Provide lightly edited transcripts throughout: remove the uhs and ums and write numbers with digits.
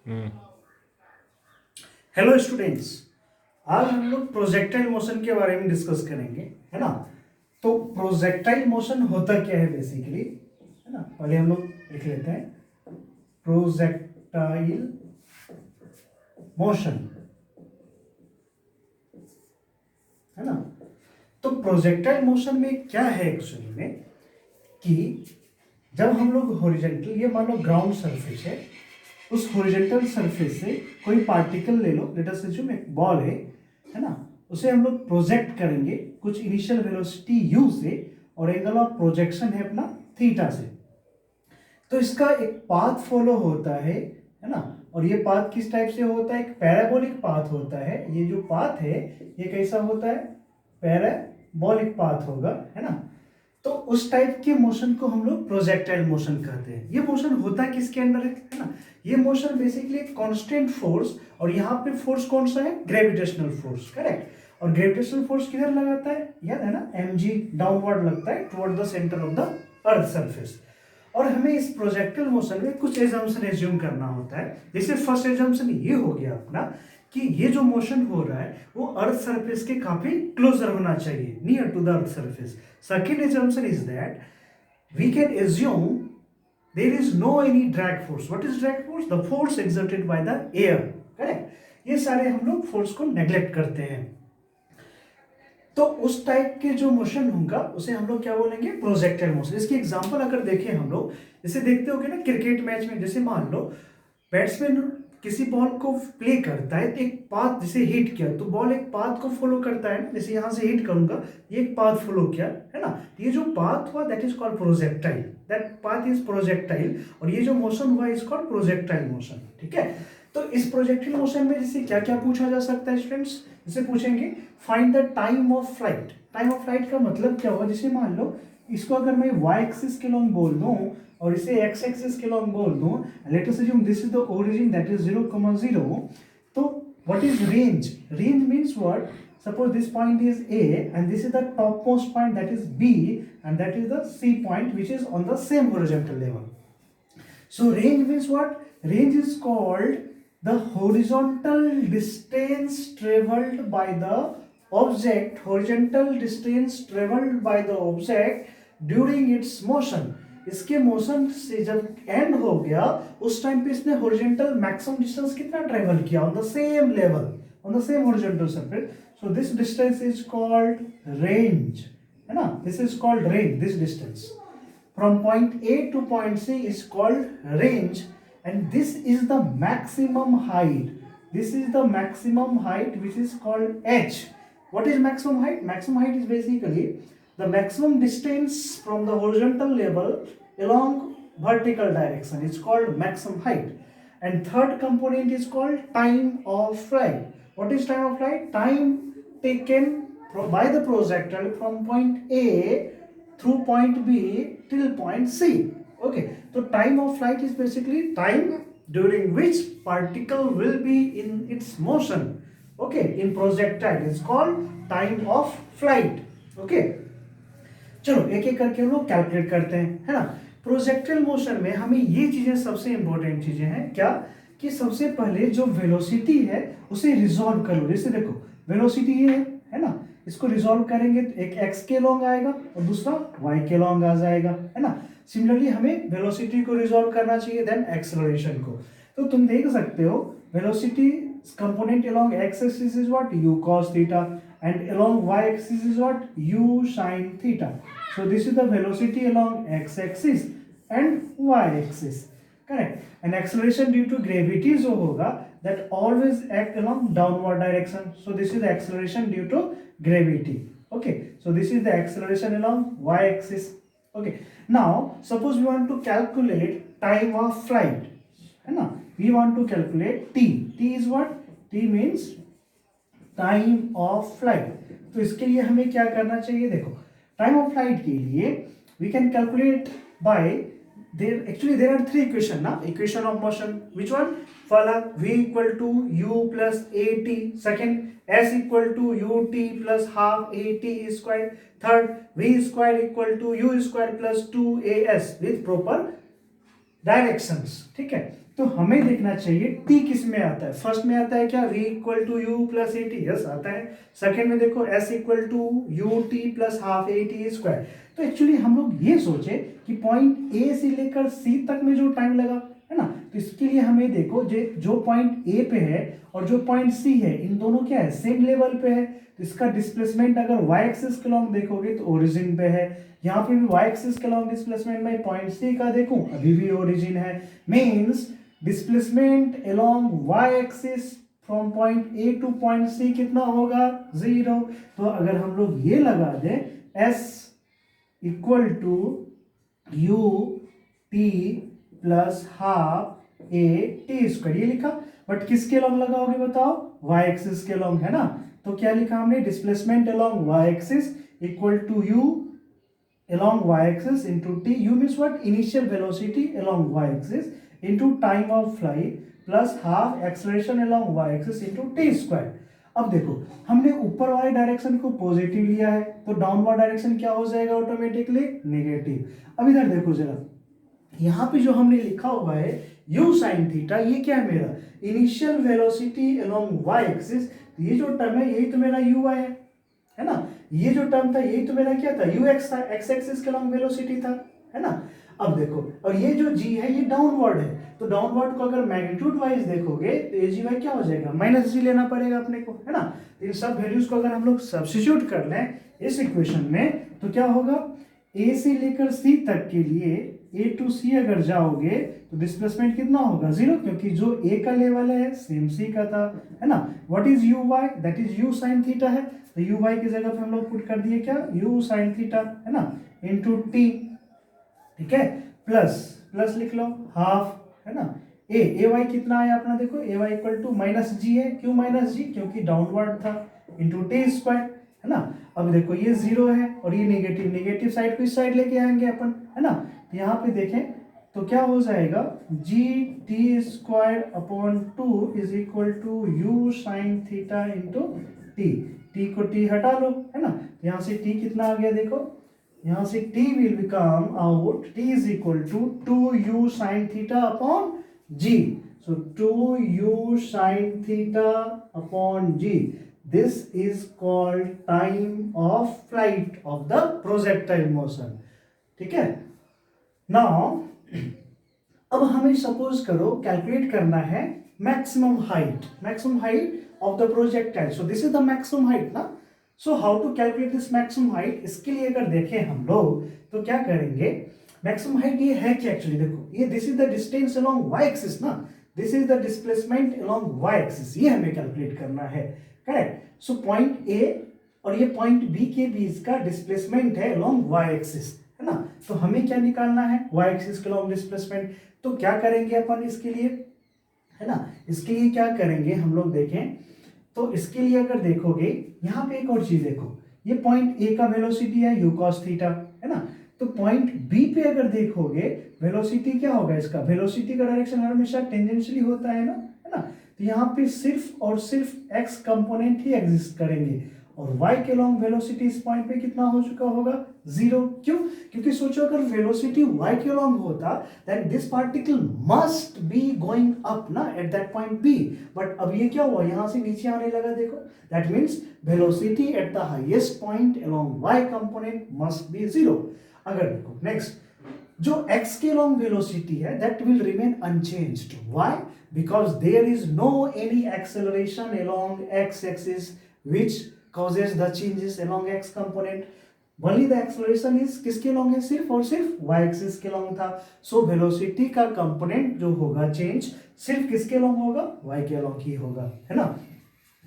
हम्म। Hello students. आज हम लोग प्रोजेक्टाइल मोशन के बारे में डिस्कस करेंगे, है ना। तो प्रोजेक्टाइल मोशन होता क्या है बेसिकली, है ना। पहले हम लोग लिख लेते हैं प्रोजेक्टाइल मोशन, है ना। तो प्रोजेक्टाइल मोशन में क्या है एक्चुअली में कि जब हम लोग हॉरिजॉन्टल, ये मान लो ग्राउंड सरफेस है, उस हॉरिजॉन्टल सरफेस से कोई पार्टिकल ले लो, लेट अस अज्यूम एक बॉल है ना। उसे हम लोग प्रोजेक्ट करेंगे कुछ इनिशियल वेलोसिटी u से, और एंगल ऑफ प्रोजेक्शन है अपना थीटा से। तो इसका एक पाथ फॉलो होता है ना। और ये पाथ किस टाइप से होता है? एक पैराबोलिक पाथ होता है। ये जो पाथ है ये कैसा होता है? पैराबोलिक पाथ होगा, है ना। तो उस टाइप के मोशन को हम लोग प्रोजेक्टाइल मोशन कहते हैं। ये मोशन होता किसके अंडर है ना। ये मोशन बेसिकली एक कांस्टेंट फोर्स, और यहाँ पे फोर्स कौन सा है? Gravitational force, correct. और ग्रेविटेशनल फोर्स किधर लगाता है? याद है ना, mg डाउनवर्ड लगता है toward the centre of the earth surface. और हमें इस प्रोजेक्टाइल मोशन में कुछ एजम्पशन एज्यूम करना होता है। जैसे फर्स्ट एजम्पशन ये हो गया अपना कि ये जो मोशन हो रहा है वो अर्थ सरफेस के काफी क्लोजर होना चाहिए, near to the earth surface. Second assumption is that we can assume there is no any drag force. What is drag force? The force exerted by the air, correct। ये सारे हम लोग force को neglect करते हैं। तो उस type के जो मोशन होगा उसे हम लोग क्या बोलेंगे? Projectile motion. इसकी एग्जांपल अगर देखें हम लोग, जैसे देखते होगे ना क्रिकेट मैच में, जैसे मान लो बैट्समैन किसी बॉल को प्ले करता है, तो एक पाथ जैसे हिट किया तो बॉल एक पाथ को फॉलो करता है। जैसे यहां से हिट करूंगा, ये एक पाथ फॉलो किया, है ना। ये जो पाथ हुआ that is called projectile, that path is projectile. और ये जो मोशन हुआ इज कॉल्ड प्रोजेक्टाइल मोशन, ठीक है। तो इस प्रोजेक्टाइल मोशन में जैसे क्या क्या पूछा जा सकता है स्टूडेंट्स? जैसे पूछेंगे find the time of flight. Time of flight का मतलब क्या होगा? जैसे मान लो इसको अगर मैं y एक्सिस के लॉन्ग बोल दूं और इसे x एक्सिस के लॉन्ग बोल दूं, let us assume this is the origin that is 0,0, तो what is range? Range means what? Suppose this point is a and this is the topmost point that is b, and that is the c point which is on the same horizontal level. So range means what? Range is called the horizontal distance traveled by the object, horizontal distance traveled by the object during its motion. इसके motion से जब and हो गया उस time पे इसने horizontal maximum distance कितना travel किया on the same level, on the same horizontal surface. So this distance is called range, है ना। This is called range, this distance from point A to point C is called range, and this is the maximum height. This is the maximum height which is called h. What is maximum height? Maximum height is basically the maximum distance from the horizontal level along vertical direction. It's called maximum height. And third component is called time of flight. What is time of flight? Time taken by the projectile from point A through point B till point C. Okay, so time of flight is basically time during which particle will be in its motion. Okay, in projectile it's called time of flight. Okay, चलो एक एक करके हम लोग calculate करते हैं, है ना। प्रोजेक्टाइल मोशन में हमें ये चीजें सबसे इंपॉर्टेंट चीजें हैं क्या, कि सबसे पहले जो वेलोसिटी है उसे रिजॉल्व कर लो। जैसे देखो वेलोसिटी ये है ना, इसको रिजॉल्व करेंगे तो एक x के लॉन्ग आएगा और दूसरा y के लॉन्ग आ जाएगा, है ना। सिमिलरली हमें वेलोसिटी को रिजॉल्व करना चाहिए देन एक्सेलरेशन को। तो तुम देख सकते हो velocity component along x axis is what? u cos theta, and along y axis is what? u sin theta. So this is the velocity along x axis and y axis, correct। and acceleration due to gravity जो होगा that always act along downward direction. So this is the acceleration due to gravity. Okay, so this is the acceleration along y axis. Okay, now suppose we want to calculate time of flight, है ना। we want to calculate t. T is what? T means time of flight. तो इसके लिए हमें क्या करना चाहिए? देखो टाइम ऑफ फ्लाइट के लिए we can calculate by there are three equation ना, equation of motion. Which one? पहला v equal to u plus at, second s equal to ut plus half at square, third v square equal to u square plus 2as with proper directions, ठीक है। तो हमें देखना चाहिए T किस में आता है। फर्स्ट में आता है क्या, v equal to u plus a t, yes आता है। सेकेंड में देखो s equal to u t plus half a t square. तो एक्चुअली हम लोग ये सोचे कि पॉइंट ए से लेकर सी तक में जो टाइम लगा है ना, तो इसके लिए हमें देखो जो पॉइंट ए पे है और जो पॉइंट सी है, इन दोनों क्या है, सेम लेवल पे है। तो इसका डिस्प्लेसमेंट अगर y एक्सिस के लॉन्ग देखोगे तो ओरिजिन पे है, यहाँ पे भी y एक्सिस के लॉन्ग डिस्प्लेसमेंट में पॉइंट सी का देखूं अभी भी ओरिजिन है। Means displacement along y axis from point A to point C कितना होगा, 0। तो अगर हम लोग ये लगा दें s equal to u t plus half a t square, ये लिखा। बट किसके लॉन्ग लगाओगे बताओ, y एक्सिस के लॉन्ग, है ना। तो क्या लिखा हमने, displacement along y axis equal to u along y axis into t, u means what, initial velocity along y axis into time of flight plus half acceleration along y axis into t square। अब देखो हमने ऊपर वाले direction को positive लिया है, तो downward direction क्या हो जाएगा ऑटोमेटिकली, नेगेटिव। अब इधर देखो जरा, यहाँ पे जो हमने लिखा हुआ है u sin थीटा, ये क्या है मेरा initial velocity along y axis. ये जो टर्म है यही तो मेरा uy है ना। ये जो टर्म था यही तो मेरा क्या था, ux था, x एक्सिस के लॉन्ग वेलोसिटी था, है ना। अब देखो, और ये जो g है ये डाउनवर्ड है, तो डाउनवर्ड को अगर मैग्नीट्यूड वाइज देखोगे तो ये जी वाई क्या हो जाएगा, माइनस जी लेना पड़ेगा अपने को, है ना। इन सब वैल्यूज को अगर हम लोग सब्स्टिट्यूट कर लें इस इक्वेशन में तो क्या होगा, a से लेकर c तक के लिए a टू c अगर जाओगे तो डिस्प्लेसमेंट कितना होगा, 0, क्योंकि जो a का लेवल है सेम c का था, है ना। What is u y, that is u sin theta है, तो u y की जगह पे हम लोग पुट कर दिए क्या, u sin थीटा, है ना, इनटू t, ठीक है, प्लस लिख लो हाफ, है ना। ए वाई कितना आया अपना, देखो ए वाई इक्वल टू माइनस जी है, क्यों माइनस जी, क्योंकि डाउनवर्ड था, इंटू टी स्क्वायर, है ना। अब देखो ये 0 है और ये नेगेटिव साइड को इस साइड लेके आएंगे अपन, है ना। तो यहाँ पे देखें तो क्या हो जाएगा, g t square upon 2 is equal to u sine theta into t को टी हटा लो, है ना। यहाँ से टी कितना आ गया देखो, यहाँ से t will become out, t is equal to 2u sin theta upon g, so 2u sin theta upon g, this is called time of flight of the projectile motion, ठीक है। now अब हमें सपोज करो calculate करना है maximum height of the projectile, so this is the maximum height ना। So how to calculate this maximum height, इसके लिए अगर देखें हम लोग तो क्या करेंगे, मैक्सिमम हाइट ये है क्या, एक्चुअली देखो ये this is the distance along y axis ना, this is the displacement along y axis, ये हमें कैलकुलेट करना है, करेक्ट। सो पॉइंट A और ये पॉइंट B के बीच का डिस्प्लेसमेंट है अलोंग y एक्सिस, है ना। तो हमें क्या निकालना है, y एक्सिस के अलोंग डिस्प्लेसमेंट। तो क्या करेंगे अपन इसके लिए, है ना, इसके लिए क्या करेंगे हम लोग देखें तो इसके लिए अगर देखोगे यहाँ पे एक और चीज देखो, ये पॉइंट ए का वेलोसिटी है u cos थीटा, है ना। तो पॉइंट बी पे अगर देखोगे वेलोसिटी क्या होगा, इसका वेलोसिटी का डायरेक्शन हमेशा टेंजेंशियली होता है ना, है ना। तो यहाँ पे सिर्फ और सिर्फ x कंपोनेंट ही एग्जिस्ट करेंगे और y के लॉन्ग वेलोसिटी इस पॉइंट पे कितना हो चुका होगा, 0। क्यों, क्योंकि सोचो अगर वेलोसिटी y के लॉन्ग होता then this particle must be going up ना at that point b, but अब ये क्या हुआ, यहां से नीचे आने लगा, देखो that means velocity at the highest point along y component must be 0। अगर देखो नेक्स्ट जो x के लॉन्ग वेलोसिटी है that will remain unchanged, why, because there is no any acceleration along x axis which causes the changes along x component, only the acceleration is किसके long है, सिर्फ और सिर्फ y एक्सिस के लॉन्ग था। सो वेलोसिटी का component जो होगा चेंज सिर्फ किसके लॉन्ग होगा, y के लॉन्ग ही होगा, है ना।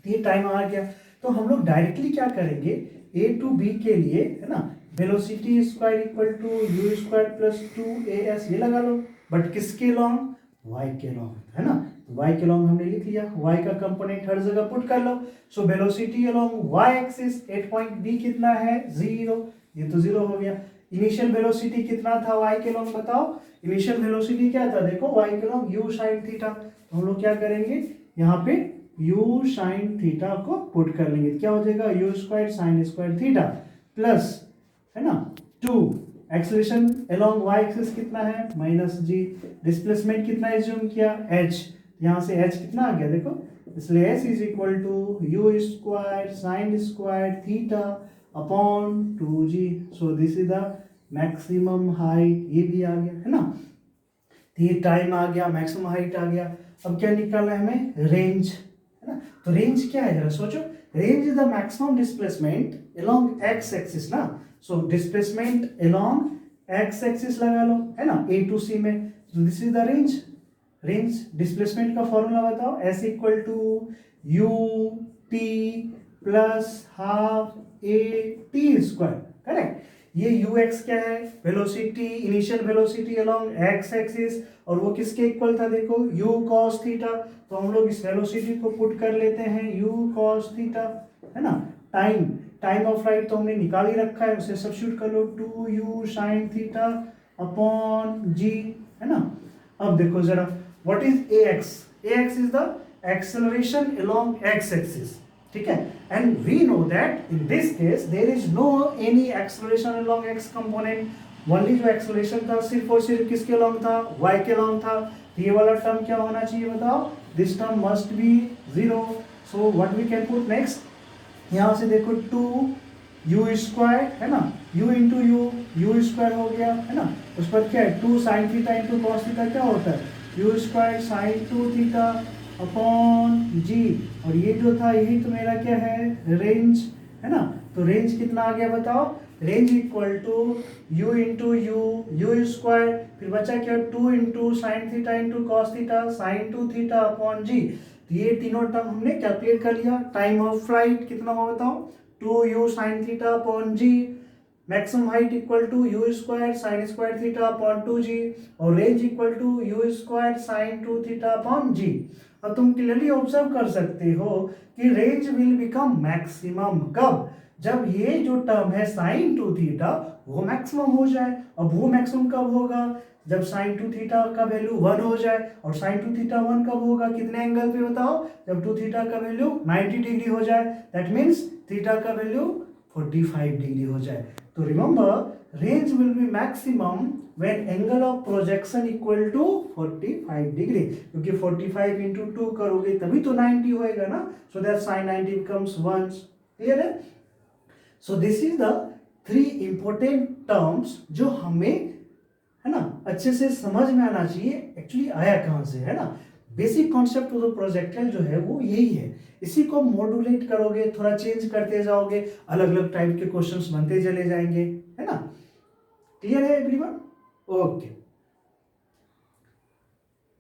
ये टाइम आ गया, तो हम लोग डायरेक्टली क्या करेंगे, a टू b के लिए, है ना, velocity square equal to u square plus 2as ये लगा लो, बट किसके लॉन्ग, y के लॉन्ग, है ना। y के लॉन्ग हमने लिख लिया, y का कंपोनेंट हर जगह पुट कर लो। So velocity along y axis at point b कितना है, 0, ये तो 0 हो गया। इनिशियल वेलोसिटी कितना था y के लॉन्ग, बताओ इनिशियल वेलोसिटी क्या था, देखो y के लॉन्ग u sin थीटा, तो हम लोग क्या करेंगे यहाँ पे u sin थीटा को पुट कर लेंगे, क्या हो जाएगा u square sin square theta plus, है ना, 2 एक्सेलरेशन अलोंग वाई एक्सिस कितना है माइनस जी, डिस्प्लेसमेंट कितना एज्यूम किया h, यहाँ से h कितना आ गया देखो, इसलिए s is equal to u square sine square theta upon 2g। So this is the maximum height, ये भी आ गया है ना, तो ये टाइम आ गया, मैक्सिमम हाइट आ गया। अब क्या निकालना है हमें, रेंज, है ना। तो रेंज क्या है जरा सोचो, range is the maximum displacement along x axis ना, so displacement along x axis लगा लो, है ना, ए टू सी में, this is the range. Range displacement का फॉर्मूला बताओ, S equal to u t plus half a t square, correct. ये u x क्या है, velocity, initial velocity along x axis, और वो किसके इक्वल था देखो, यू कॉस थीटा, तो हम लोग इस वेलोसिटी को पुट कर लेते हैं यू कॉस थीटा, है ना। टाइम, टाइम ऑफ फ्लाइट तो हमने निकाल ही रखा है, उसे सब्स्टिट्यूट कर लो, 2u sine theta upon g, है ना। अब देखो जरा, what is ax, ax is the acceleration along x axis, ठीक है, and we know that in this case there is no any acceleration along x component, only जो acceleration था सिर्फ और सिर्फ किसके अलोंग था, y के अलोंग था, तो ये वाला टर्म क्या होना चाहिए बताओ, this term must be zero. So what we can put next, यहाँ से देखो 2u स्क्वायर, है ना, u इंटू यू स्क्वायर हो गया, है ना, उस पर क्या है 2 sine theta into cos theta क्या होता है, u square sine 2 theta upon g, और ये जो था यही तो मेरा क्या है रेंज, है ना। तो रेंज कितना आ गया बताओ, range equal to u into u square, फिर बचा क्या 2 into sine theta into cos theta sine 2 theta upon g, तो ये तीनों टर्म हमने कैलकुलेट कर लिया। टाइम ऑफ फ्लाइट कितना होगा बताओ, 2u sine theta upon g, maximum height equal to u square sine square theta upon 2g, और range equal to u square sine 2 theta upon g. अब तुम क्लियरली ऑब्जर्व कर सकते हो कि रेंज विल बिकम मैक्सिमम कब, जब ये जो टर्म है साइन 2 थीटा वो मैक्सिमम हो जाए। अब वो मैक्सिमम कब होगा, जब साइन 2 थीटा का वैल्यू 1 हो जाए, और साइन 2 थीटा 1 कब होगा, कितने एंगल पे बताओ, जब 2 थीटा का वैल्यू 90 डिग्री हो जाए, दैट मीन्स थीटा का वैल्यू 45 डिग्री हो जाए। तो remember range will be maximum when angle of projection equal to 45 degree, क्योंकि 45 इंटू 2 करोगे तभी तो 90 होएगा ना, so that sine 90 becomes 1। Clear है। So this is the 3 important terms जो हमें, है ना, अच्छे से समझ में आना चाहिए एक्चुअली आया कहाँ से, है ना। Basic concept of the projectile जो है वो यही है, इसी को मॉड्यूलेट करोगे, थोड़ा चेंज करते जाओगे, अलग अलग टाइप के क्वेश्चंस बनते चले जाएंगे, है ना। क्लियर है एवरीवन, ओके।